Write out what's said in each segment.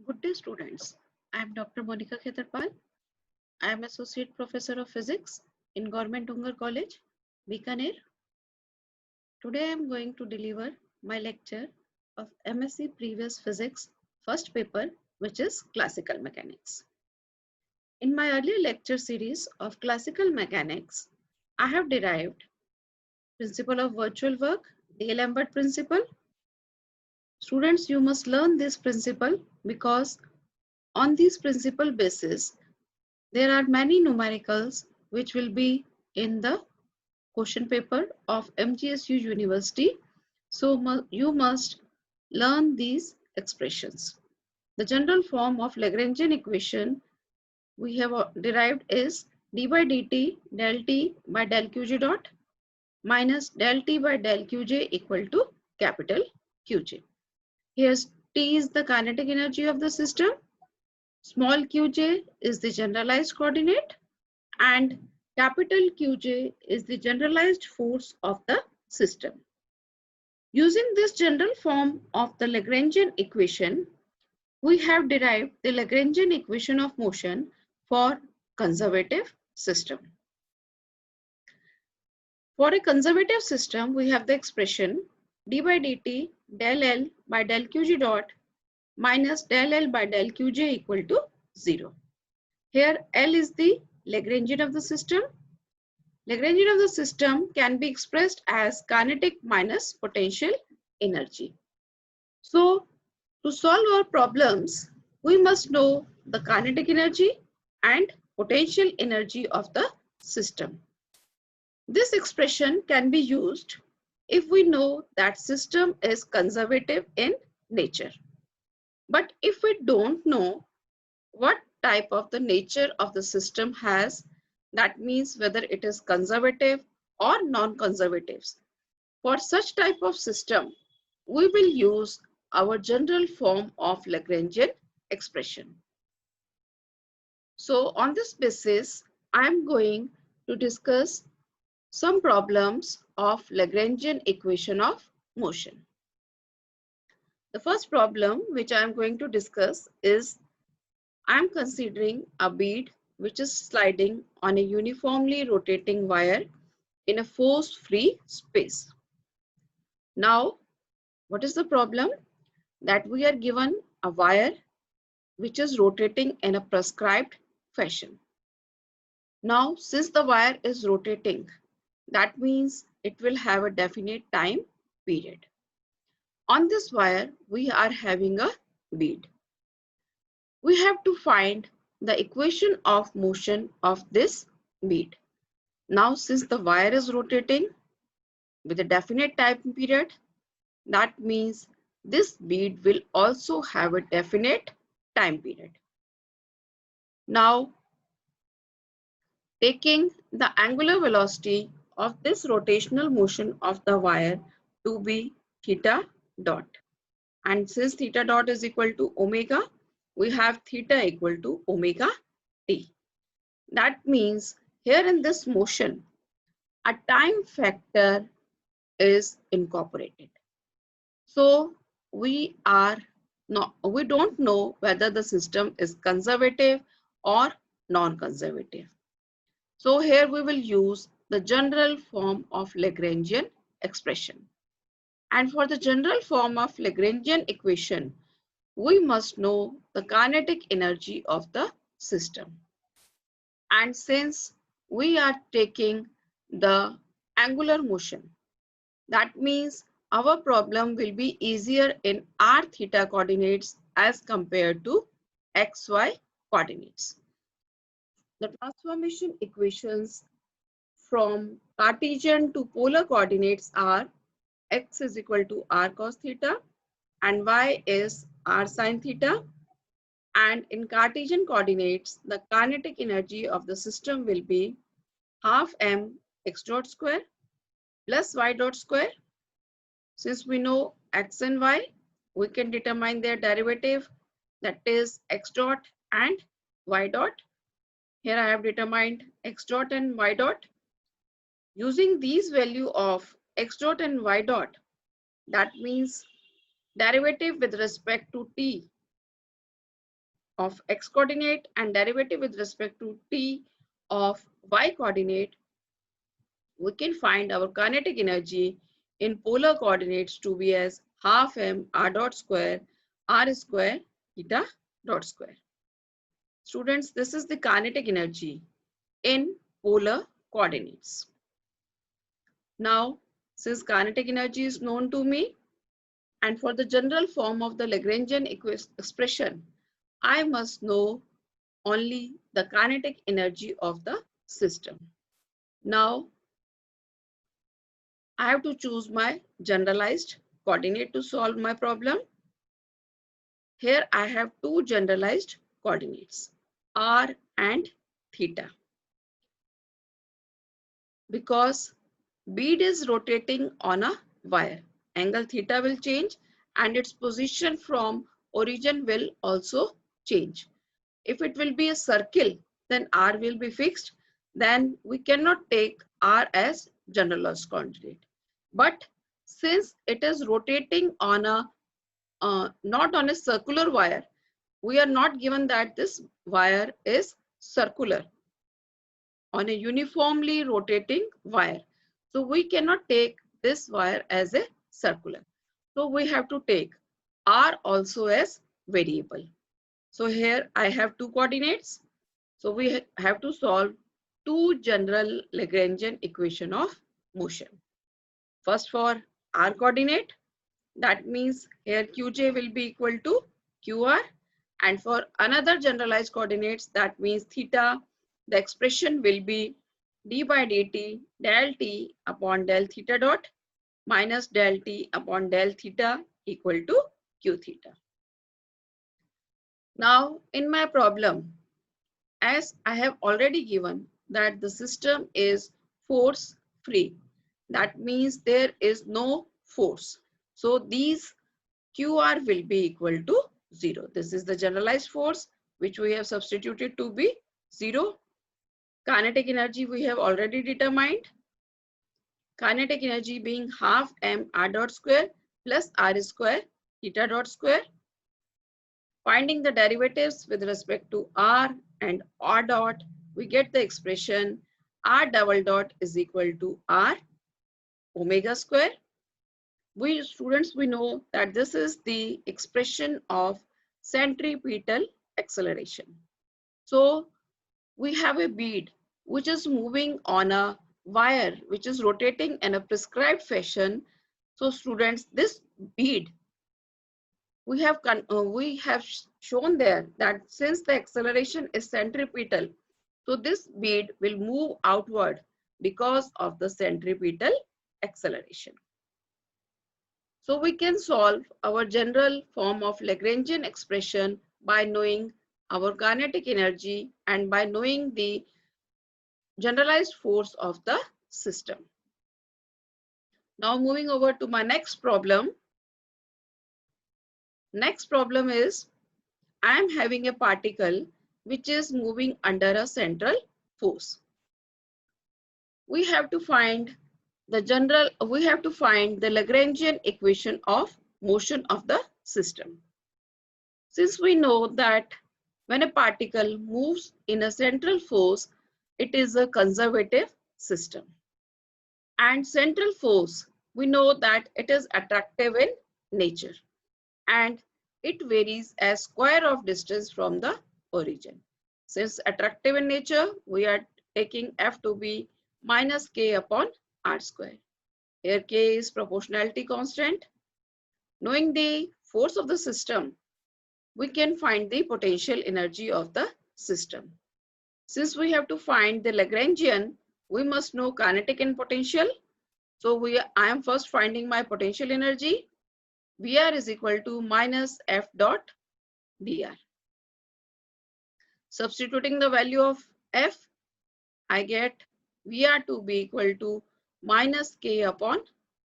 Good day, students. I am Dr. Monica Khetarpal. I am Associate Professor of Physics in Government Ungar College, Bikaner. Today I am going to deliver my lecture of MSc Previous Physics first paper, which is Classical Mechanics. In my earlier lecture series of Classical Mechanics, I have derived Principle of Virtual Work, D'Alembert Principle. Students, you must learn this principle because on this principle basis, there are many numericals which will be in the question paper of MGSU University. So you must learn these expressions. The general form of Lagrangian equation we have derived is d by dt del t by del qj dot minus del t by del qj equal to capital Qj. Here T is the kinetic energy of the system, small qj is the generalized coordinate, and capital Qj is the generalized force of the system. Using this general form of the Lagrangian equation, we have derived the Lagrangian equation of motion for conservative system. For a conservative system, we have the expression d by dt del L by del Qg dot minus del L by del Qj equal to 0. Here L is the Lagrangian of the system. Lagrangian of the system can be expressed as kinetic minus potential energy. So, to solve our problems, we must know the kinetic energy and potential energy of the system. This expression can be used if we know that system is conservative in nature. But if we don't know what type of the nature of the system has, that means whether it is conservative or non-conservative. For such type of system, we will use our general form of Lagrangian expression. So on this basis, I am going to discuss some problems of Lagrangian equation of motion. The first problem which I am going to discuss is I am considering a bead which is sliding on a uniformly rotating wire in a force-free space. Now, what is the problem? That we are given a wire which is rotating in a prescribed fashion. Now, since the wire is rotating, that means it will have a definite time period. On this wire, we are having a bead. We have to find the equation of motion of this bead. Now, since the wire is rotating with a definite time period, that means this bead will also have a definite time period. Now, taking the angular velocity of this rotational motion of the wire to be theta dot. And since theta dot is equal to omega, we have theta equal to omega t. That means here in this motion, a time factor is incorporated. So we don't know whether the system is conservative or non-conservative. So here we will use the general form of Lagrangian expression. And for the general form of Lagrangian equation, we must know the kinetic energy of the system. And since we are taking the angular motion, that means our problem will be easier in r theta coordinates as compared to xy coordinates. The transformation equations from Cartesian to polar coordinates are x is equal to r cos theta and y is r sin theta. And in Cartesian coordinates, the kinetic energy of the system will be half m x dot square plus y dot square. Since we know x and y, we can determine their derivative, that is x dot and y dot. Here I have determined x dot and y dot. Using these value of x dot and y dot, that means derivative with respect to t of x coordinate and derivative with respect to t of y coordinate, we can find our kinetic energy in polar coordinates to be as half m r dot square r square theta dot square. Students, this is the kinetic energy in polar coordinates. Now, since kinetic energy is known to me, and for the general form of the Lagrangian expression, I must know only the kinetic energy of the system. Now, I have to choose my generalized coordinate to solve my problem. Here I have two generalized coordinates, r and theta. Because bead is rotating on a wire, angle theta will change and its position from origin will also change. If it will be a circle, then r will be fixed. Then we cannot take r as generalized coordinate. But since it is rotating on a not on a circular wire, we are not given that this wire is circular on a uniformly rotating wire. So we cannot take this wire as a circular. So we have to take r also as variable. So here I have two coordinates. So we have to solve two general Lagrangian equation of motion. First for r coordinate, that means here qj will be equal to qr, and for another generalized coordinates, that means theta, the expression will be d by dt del t upon del theta dot minus del t upon del theta equal to q theta. Now in my problem, as I have already given that the system is force free, that means there is no force. So these QR will be equal to 0. This is the generalized force which we have substituted to be 0. Kinetic energy we have already determined. Kinetic energy being half m r dot square plus r square theta dot square. Finding the derivatives with respect to r and r dot, we get the expression r double dot is equal to r omega square. We students, we know that this is the expression of centripetal acceleration. So we have a bead which is moving on a wire which is rotating in a prescribed fashion. So students, this bead, we have shown there that since the acceleration is centripetal, so this bead will move outward because of the centripetal acceleration. So we can solve our general form of Lagrangian expression by knowing our kinetic energy and by knowing the generalized force of the system. Now moving over to my next problem. Next problem is, I am having a particle which is moving under a central force. We have to find the Lagrangian equation of motion of the system. Since we know that when a particle moves in a central force, it is a conservative system. And central force, we know that it is attractive in nature and it varies as square of distance from the origin. Since attractive in nature, we are taking F to be minus K upon R square. Here K is proportionality constant. Knowing the force of the system, we can find the potential energy of the system. Since we have to find the Lagrangian, we must know kinetic and potential. So I am first finding my potential energy. VR is equal to minus F dot dr. Substituting the value of F, I get VR to be equal to minus K upon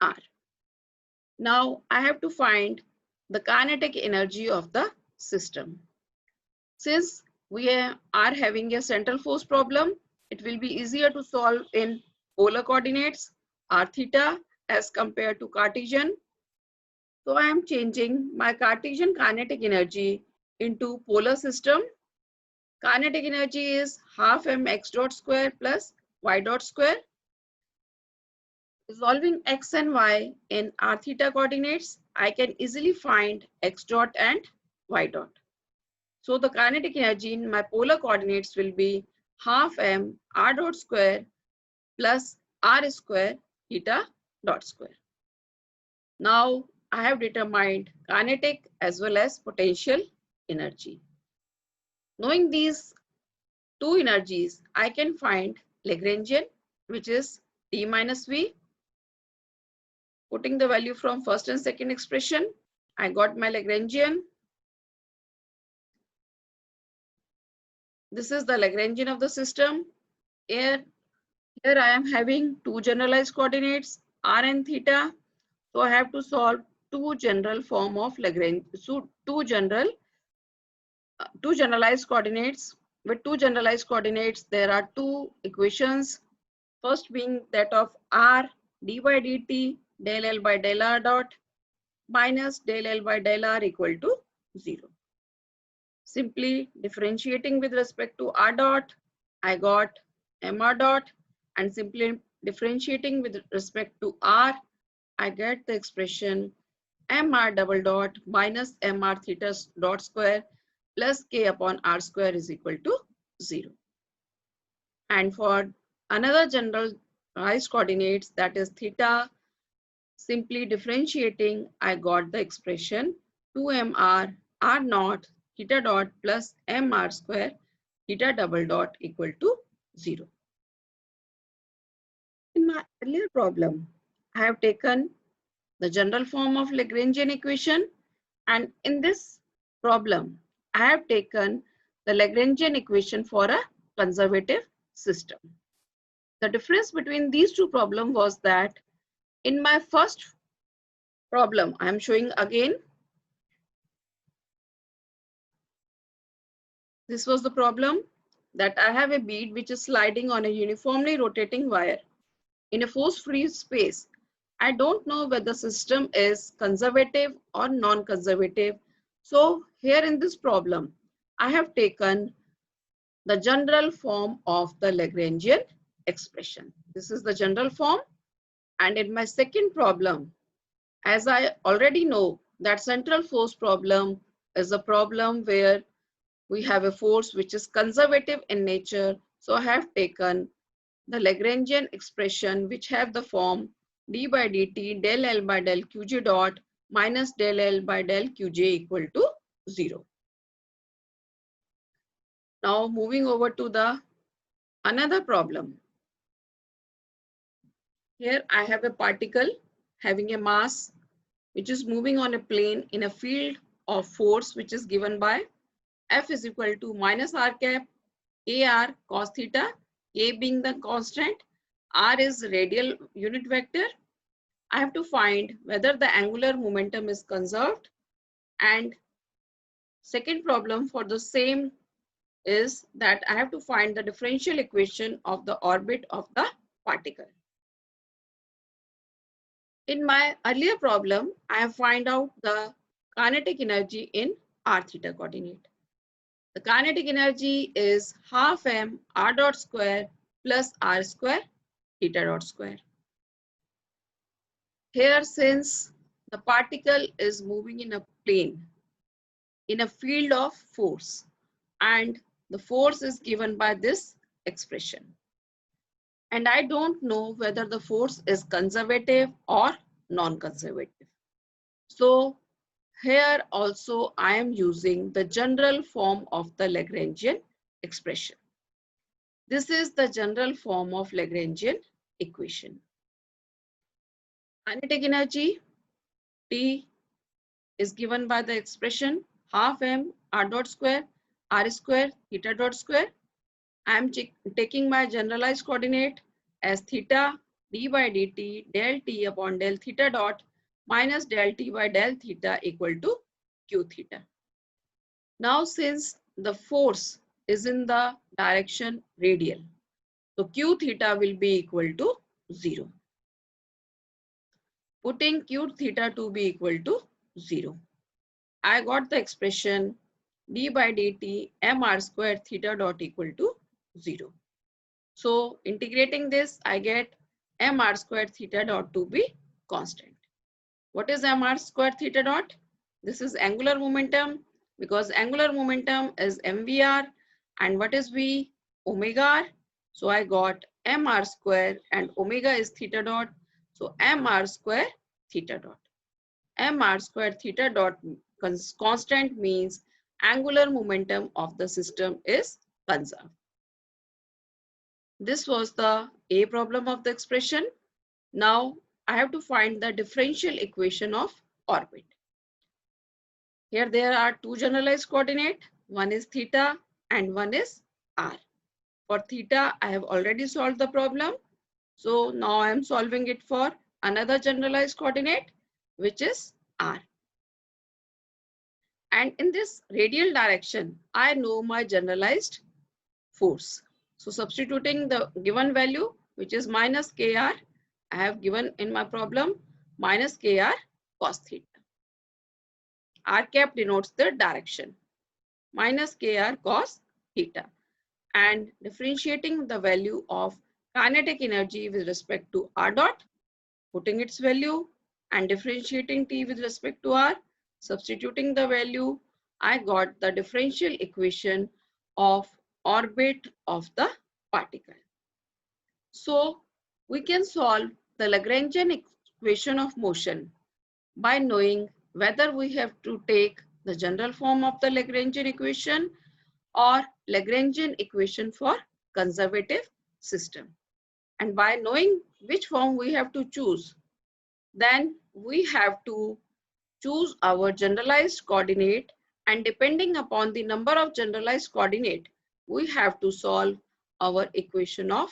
R. Now I have to find the kinetic energy of the system. Since we are having a central force problem, it will be easier to solve in polar coordinates, r theta as compared to Cartesian. So I am changing my Cartesian kinetic energy into polar system, kinetic energy is half mx dot square plus y dot square. Resolving x and y in r theta coordinates, I can easily find x dot and y dot. So the kinetic energy in my polar coordinates will be half m r dot square plus r square theta dot square. Now I have determined kinetic as well as potential energy. Knowing these two energies, I can find Lagrangian, which is T minus V. Putting the value from first and second expression, I got my Lagrangian. This is the Lagrangian of the system. Here I am having two generalized coordinates, r and theta. So I have to solve two general form of Lagrange. So two generalized coordinates. With two generalized coordinates, there are two equations. First being that of r d by dt del L by del R dot minus del L by del R equal to 0. Simply differentiating with respect to R dot, I got mr dot, and simply differentiating with respect to R, I get the expression mr double dot minus mr theta dot square plus k upon r square is equal to 0. And for another generalized coordinates, that is theta, simply differentiating, I got the expression 2mr r naught theta dot plus mr square theta double dot equal to 0. In my earlier problem, I have taken the general form of Lagrangian equation, and in this problem, I have taken the Lagrangian equation for a conservative system. The difference between these two problems was that in my first problem, I am showing again. This was the problem that I have a bead which is sliding on a uniformly rotating wire in a force-free space. I don't know whether the system is conservative or non-conservative. So here in this problem, I have taken the general form of the Lagrangian expression. This is the general form. And in my second problem, as I already know that central force problem is a problem where we have a force which is conservative in nature. So I have taken the Lagrangian expression which have the form d by dt del L by del Qj dot minus del L by del Qj equal to 0. Now moving over to the another problem. Here I have a particle having a mass which is moving on a plane in a field of force which is given by F is equal to minus r cap AR cos theta, A being the constant, R is radial unit vector. I have to find whether the angular momentum is conserved, and second problem for the same is that I have to find the differential equation of the orbit of the particle. In my earlier problem, I have found out the kinetic energy in r theta coordinate. The kinetic energy is half m r dot square plus r square theta dot square. Here, since the particle is moving in a plane, in a field of force, and the force is given by this expression. And I don't know whether the force is conservative or non-conservative. So here also I am using the general form of the Lagrangian expression. This is the general form of Lagrangian equation. Kinetic energy T is given by the expression half m r dot square r square theta dot square. I am taking my generalized coordinate as theta d by dt del t upon del theta dot minus del t by del theta equal to q theta. Now since the force is in the direction radial, so q theta will be equal to 0. Putting q theta to be equal to 0, I got the expression d by dt m r square theta dot equal to 0. So integrating this, I get m r square theta dot to be constant. What is m r square theta dot? This is angular momentum, because angular momentum is mvr, and what is v? Omega r. So I got m r square, and omega is theta dot. So m r square theta dot. M r square theta dot constant means angular momentum of the system is conserved. This was the A problem of the expression. Now I have to find the differential equation of orbit. Here there are two generalized coordinates. One is theta and one is r. For theta, I have already solved the problem. So now I am solving it for another generalized coordinate, which is r. And in this radial direction, I know my generalized force. So substituting the given value, which is minus kr, I have given in my problem minus kr cos theta. R cap denotes the direction, minus kr cos theta. And differentiating the value of kinetic energy with respect to r dot, putting its value, and differentiating t with respect to r, substituting the value, I got the differential equation of orbit of the particle. So we can solve the Lagrangian equation of motion by knowing whether we have to take the general form of the Lagrangian equation or Lagrangian equation for conservative system. And by knowing which form we have to choose, then we have to choose our generalized coordinate, and depending upon the number of generalized coordinate, we have to solve our equation of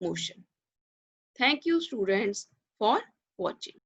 motion. Thank you, students, for watching.